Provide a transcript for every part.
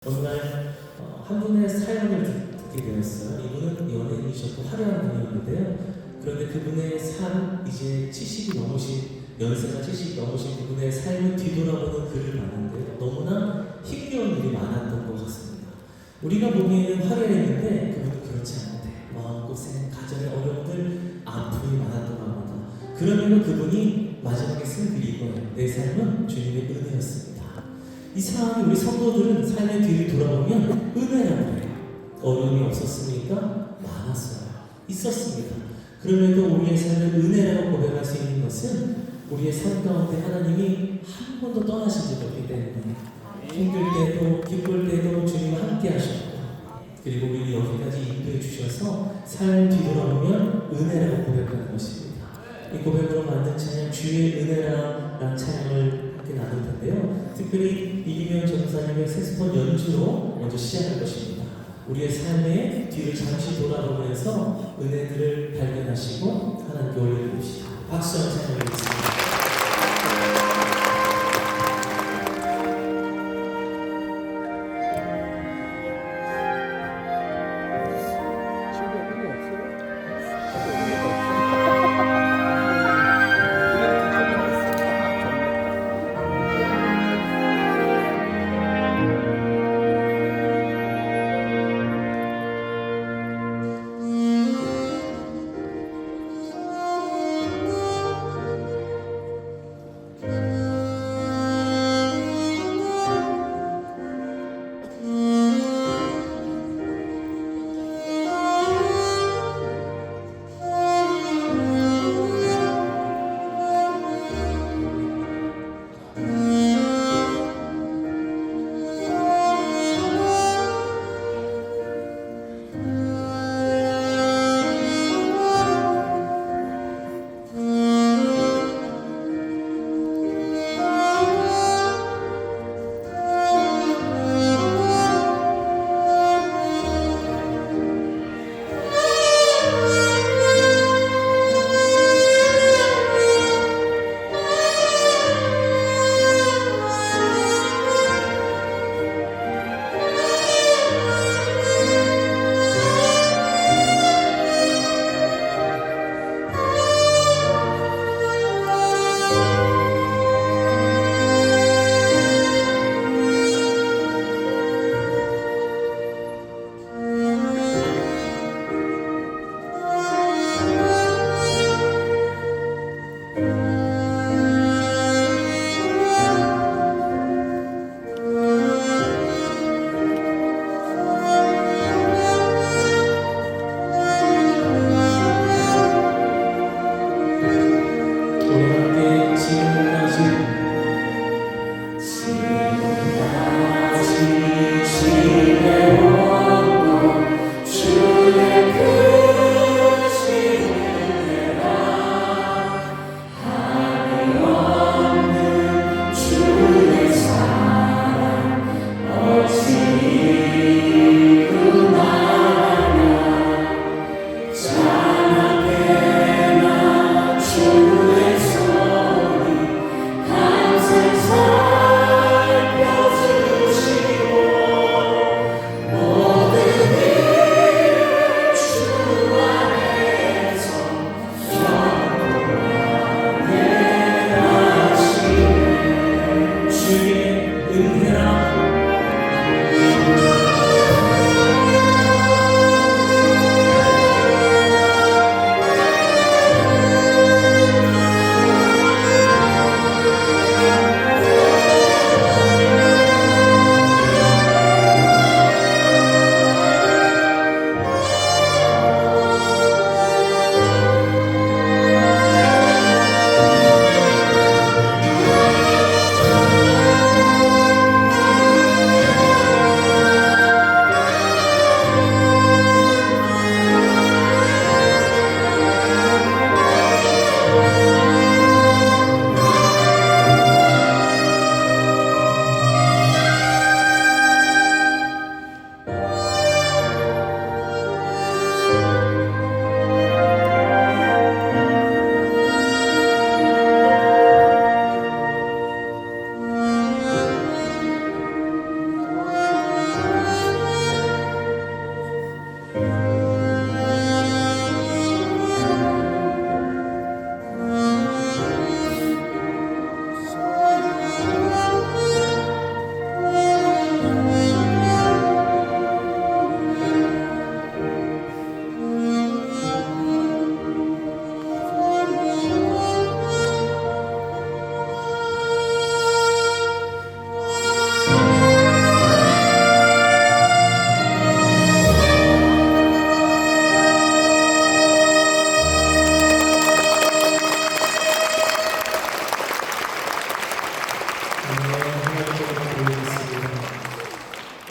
어느 날 한 분의 사연을 듣게 되었어요. 이분은 연예인이셨고 화려한 분이었는데요. 그런데 그분의 삶, 이제 70이 넘으신, 연세가 70이 넘으신 그분의 삶을 뒤돌아보는 글을 봤는데 너무나 힘겨운 일이 많았던 것 같습니다. 우리가 보기에는 화려했는데 그분은 그렇지 않은데 마음고생, 가정의 어려움들, 아픔이 많았던 겁니다. 그러면 그분이 마지막에 쓴 글이 이거예요. 내 삶은 주님의 은혜였습니다. 이 상황이 우리 성도들은 삶의 뒤를 돌아보면 은혜라고 해요. 어려움이 없었습니까? 많았어요. 있었습니다. 그럼에도 우리의 삶을 은혜라고 고백할 수 있는 것은 우리의 삶 가운데 하나님이 한 번도 떠나신 적이 없기 때문에 힘들 때도 기쁠 때도 주님과 함께 하셨고, 그리고 우리 여기까지 인도해 주셔서 삶을 뒤돌아보면 은혜라고 고백하는 것입니다. 이 고백으로 만든 찬양 주의 은혜라는 찬양을 함께 나눌 텐데요. 특별히 이기명 전사님의 색소폰 연주로 먼저 시작할 것입니다. 우리의 삶의 뒤를 잠시 돌아보면서 은혜들을 발견하시고 하나님께 올려드립시다. 박수 한번 찬양하겠습니다.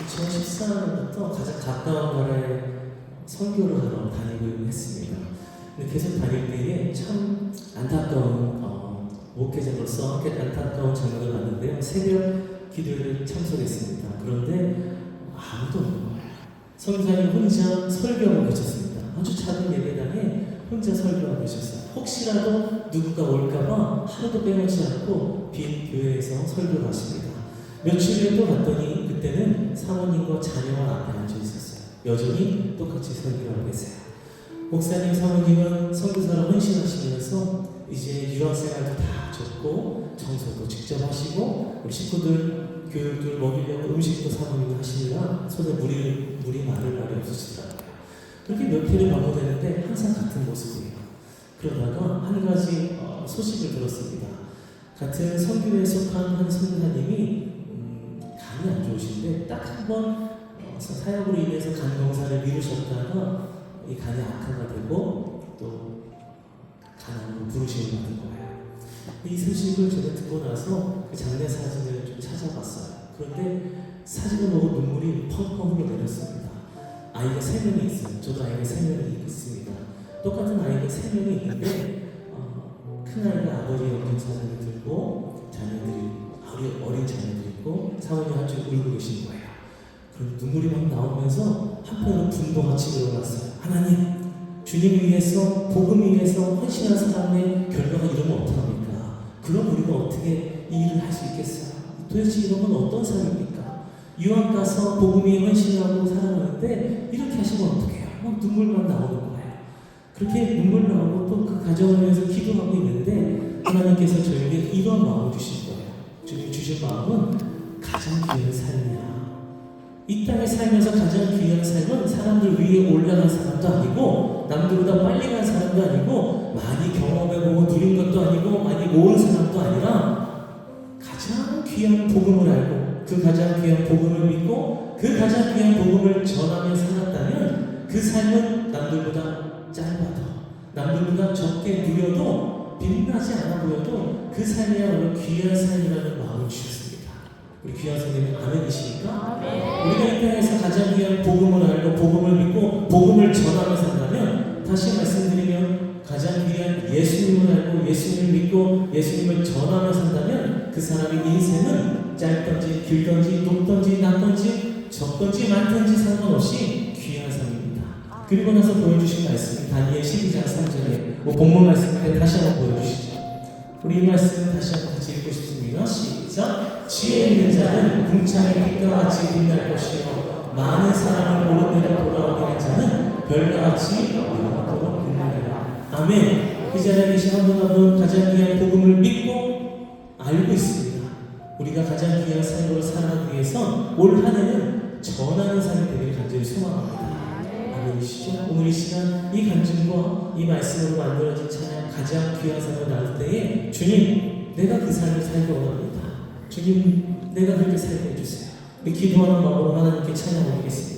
2014년부터 가장 가까운 나라에 선교를 하러 다니고 했습니다. 근데 계속 다닐 때에 참 안타까운 목회자로서 안타까운 장면을 봤는데요. 새벽 기도회를 참석했습니다. 그런데 아무도 없는 거예요. 선교사님 혼자 설교하고 계셨습니다. 아주 작은 예배당에 혼자 설교하고 계셨어요. 혹시라도 누군가 올까봐 하루도 빼놓지 않고 빈 교회에서 설교를 하십니다. 며칠 후에 또 봤더니 그때는 사모님과 자녀와 앞에 앉아 있었어요. 여전히 똑같이 설교를 하고 계세요. 목사님, 사모님은 선교사로 헌신하시면서 이제 유학생활도 다 하셨고 청소도 직접 하시고 식구들 교육들 먹이려고 음식도 사모님이 하시느라 손에 물이 마를 날이 없으시더라고요. 그렇게 몇 해를 반복되는데 항상 같은 모습이에요. 그러다가 한 가지 소식을 들었습니다. 같은 선교회에 속한 한 선교사님이 간이 안 좋으신데 딱 한 번 사역으로 인해서 간 검사를 미루셨다가 이 간이 악화가 되고 또 간암으로 부르심을 받은 거예요. 이 소식을 제가 듣고 나서 그 장례 사진을 좀 찾아봤어요. 그런데 사진을 보고 눈물이 펑펑 흘러내렸습니다. 아이가 3명이 있어요. 저도 아이가 3명이 있습니다. 똑같은 아이가 3명이 있는데 큰아이가 아버지의 영정사진을 들고 자녀들이 어린 자녀들이 있고 사모님 한쪽 울고 계신 거예요. 그럼 눈물이 막 나오면서 한편으로 분노같이 일어났어요. 하나님, 주님을 위해서 복음을 위해서 헌신한 사람의 결과가 이러면 어떡합니까? 그럼 우리가 어떻게 이 일을 할 수 있겠어요? 도대체 이런 건 어떤 삶입니까? 유학 가서 복음에 헌신하고 살아가는데 이렇게 하시면 어떡해요? 막 눈물만 나오는 거예요. 그렇게 눈물 나오고 또 그 가정을 위해서 기도하고 있는데 하나님께서 저에게 이런 마음을 주신 거예요. 주님 주신 마음은 가장 귀한 삶이야. 이 땅에 살면서 가장 귀한 삶은 사람들 위에 올라간 사람도 아니고 남들보다 빨리 간 사람도 아니고 많이 경험해보고 누린 것도 아니고 많이 모은 사람도 아니라 가장 귀한 복음을 알고 그 가장 귀한 복음을 믿고 그 가장 귀한 복음을 전하며 살았다면 그 삶은 남들보다 짧아도 남들보다 적게 누려도 빛나지 않아 보여도 그 삶이야말로 귀한 삶이라는 마음을 주셨습니다. 우리 귀한 선생님 아멘이십니까? 우리가 이 땅에서 가장 귀한 복음을 알고 복음을 믿고 복음을 전하며 산다면 다시 말씀드리면 가장 귀한 예수님을 알고 예수님을 믿고 예수님을 전하며 산다면 그 사람의 인생은 짧던지 길던지 높던지 낮던지 적던지 많던지 상관없이 귀한 삶입니다. 그리고 나서 보여주신 말씀이 다니엘 12장 3절에 본문 말씀을 다시 한번 보여주시죠. 우리 이 말씀 다시 한번 같이 읽고 싶습니다. 시작. 지혜 있는 자는 궁창의 빛과 같이 빛날 것이요 많은 사람을 오른내려 돌아오게 한 자는 별과 같이 영원토록 빛나리라. 아멘. 이 자리에 계신 한 분 한 분 가장 귀한 복음을 믿고 알고 있습니다. 우리가 가장 귀한 삶으로 살아가기 위해선 올 한 해는 전하는 삶이 되길 간절히 소망합니다. 아멘이시죠? 오늘 이 시간 이 간증과 이 말씀으로 만들어진 찬양 가장 귀한 삶을 나눌 때에 주님, 내가 그 삶을 살기 원합니다. 주님, 내가 그렇게 살게 해주세요. 우리 기도하는 마음으로 하나님께 찬양 올리겠습니다.